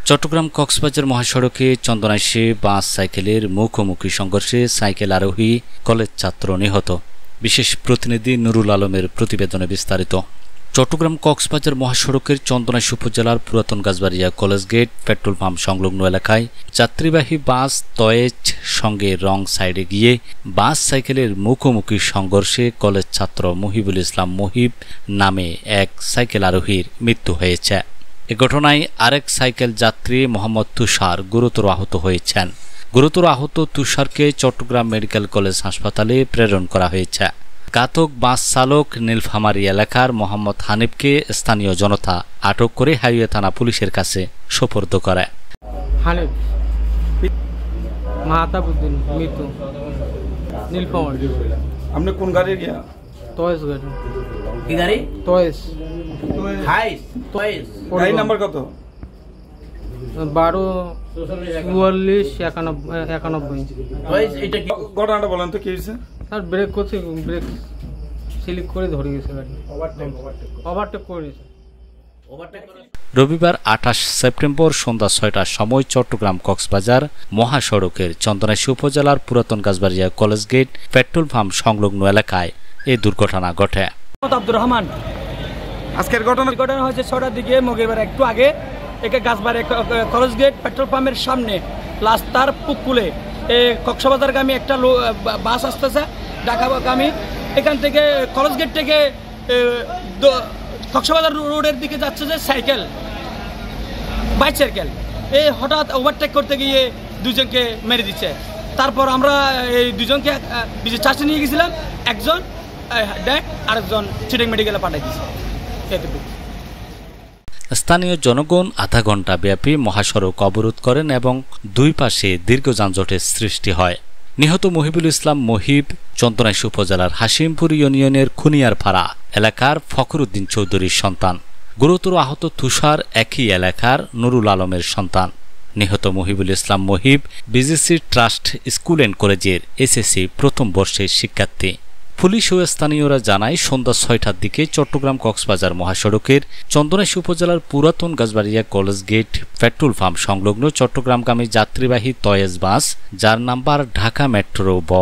চট্টগ্রাম কক্সবাজার মহাসড়কে চন্দনাইশে বাস সাইকেলের মুখোমুখি সংঘর্ষে সাইকেল আরোহী কলেজ ছাত্র নিহত। বিশেষ প্রতিনিধি নুরুল আলমের প্রতিবেদনে বিস্তারিত। চট্টগ্রাম কক্সবাজার মহাসড়কের চন্দনাইশ উপজেলার পুরাতন Gachbaria college gate petrol pump সংলগ্ন এলাকায় যাত্রীবাহী বাস তয়েজ সঙ্গে রং সাইডে গিয়ে বাস সাইকেলের মুখোমুখি সংঘর্ষে কলেজ ছাত্র মহিবুল ইসলাম মহিব নামে এক সাইকেল আরোহীর মৃত্যু হয়েছে। এ ঘটনায় আরেক সাইকেল যাত্রী মোহাম্মদ তুষার গুরুতর আহত হয়েছেন। গুরুতর আহত তুষারকে চট্টগ্রাম মেডিকেল কলেজ হাসপাতালে প্রেরণ করা হয়েছে। ঘাতক বাস চালক নীলফামারী এলাকার মোহাম্মদ হানিফকে স্থানীয় জনতা আটক করে হাইওয়ে থানা পুলিশের কাছে সোপর্দ করে। হানিফ মাহতাবউদ্দিন মৃত্যু নীলফামারী। আপনি কোন গাড়ি গিয়া? তয়েস গাড়ি। কি গাড়ি? তয়েস। হাইস তয়েস। গাড়ি নাম্বার কত? 12-44-91। তয়েস এটা কি ঘটনাটা বলেন তো কি হয়েছে? স্যার ব্রেক করছে, ব্রেক স্লিপ করে ধরে গেছে গাড়ি। ওভারটেক করে গেছে। রবিবার 28 সেপ্টেম্বর সন্ধ্যা 6টার সময় চট্টগ্রাম কক্সবাজার মহাসড়কের চন্দনাইশ উপজেলার পুরাতন Gachbaria college gate petrol pump সংলগ্ন এলাকায় এই দুর্ঘটনা ঘটে। আব্দুর রহমান। আজকের ঘটনা হয়েছে 6টার দিকে, মগেরবার একটু আগে একে গাছবাড়িয়া কলেজ গেট পেট্রোল পাম্পের সামনে রাস্তার পুকুলে কক্সবাজারগামী একটা বাস আসতেছে ঢাকাগামী। এখান থেকে কলেজ গেট থেকে কক্সবাজার রোডের দিকে যাচ্ছে যে সাইকেল বাইসাইকেল হঠাৎ ওভারটেক করতে গিয়ে দুজনকে মেরে দিচ্ছে। তারপর আমরা এই দুজনকে চাষে নিয়ে গেছিলাম, একজন ডেড আরেকজন চিটিং মেডিকেলে পাঠিয়ে দিয়েছে। স্থানীয় জনগণ আধা ঘণ্টা ব্যাপী মহাসড়ক অবরোধ করেন এবং দুই পাশে দীর্ঘ যানজটের সৃষ্টি হয়। নিহত মহিবুল ইসলাম মহিব চন্দনাইশ উপজেলার হাসিমপুর ইউনিয়নের খুনিয়ারপাড়া এলাকার ফখরুদ্দিন চৌধুরীর সন্তান। গুরুতর আহত তুষার একই এলাকার নুরুল আলমের সন্তান। নিহত Mohibul Islam Mohib BGC trust school and কলেজের এসএসসি প্রথম বর্ষের শিক্ষার্থী। পুলিশ ও স্থানীয়রা জানায় সন্ধ্যা 6টার দিকে চট্টগ্রাম কক্সবাজার মহাসড়কের চন্দনাইশ উপজেলার পুরাতন Gachbaria college gate petrol pump সংলগ্ন চট্টগ্রামগামী যাত্রীবাহী তয়েজ বাস, যার নাম্বার ঢাকা মেট্রো ব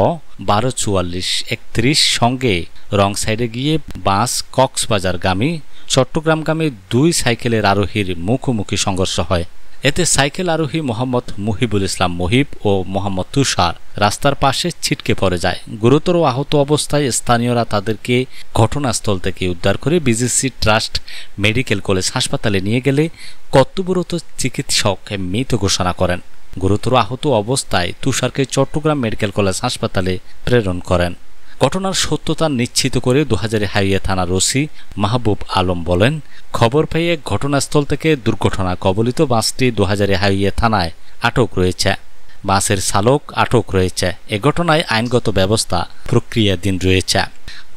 124431 সঙ্গে রং সাইডে গিয়ে বাস কক্সবাজারগামী চট্টগ্রামগামী দুই সাইকেলের আরোহীর মুখোমুখি সংঘর্ষ হয়। এতে সাইকেল আরোহী মোহাম্মদ মহিবুল ইসলাম মহিব ও মোহাম্মদ তুষার রাস্তার পাশে ছিটকে পড়ে যায়। গুরুতর আহত অবস্থায় স্থানীয়রা তাদেরকে ঘটনাস্থল থেকে উদ্ধার করে বিজিসি ট্রাস্ট মেডিকেল কলেজ হাসপাতালে নিয়ে গেলে কর্তব্যরত চিকিৎসক মৃত ঘোষণা করেন। গুরুতর আহত অবস্থায় তুষারকে চট্টগ্রাম মেডিকেল কলেজ হাসপাতালে প্রেরণ করেন। ঘটনার সত্যতা নিশ্চিত করে 2000 হাইওয়ে থানার ওসি মাহবুব আলম বলেন, খবর পেয়ে ঘটনাস্থল থেকে দুর্ঘটনা কবলিত বাসটি 2000 হাইওয়ে থানায় আটক রয়েছে। বাসের চালক আটক রয়েছে। এ ঘটনায় আইনগত ব্যবস্থা প্রক্রিয়াধীন রয়েছে।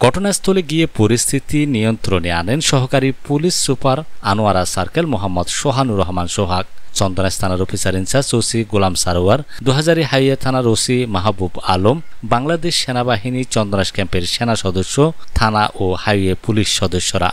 ঘটনাস্থলে গিয়ে পরিস্থিতি নিয়ন্ত্রণে আনেন সহকারী police super Anowara circle Mohammad Sohanur Rahman Sohag, Chandanaish থানার officer incharge OC Golam Sarwar, 2000 highway থানার ওসি মাহবুব আলম, বাংলাদেশ সেনাবাহিনী চন্দনাইশ ক্যাম্পের সেনা সদস্য, থানা ও হাইওয়ে পুলিশ সদস্যরা।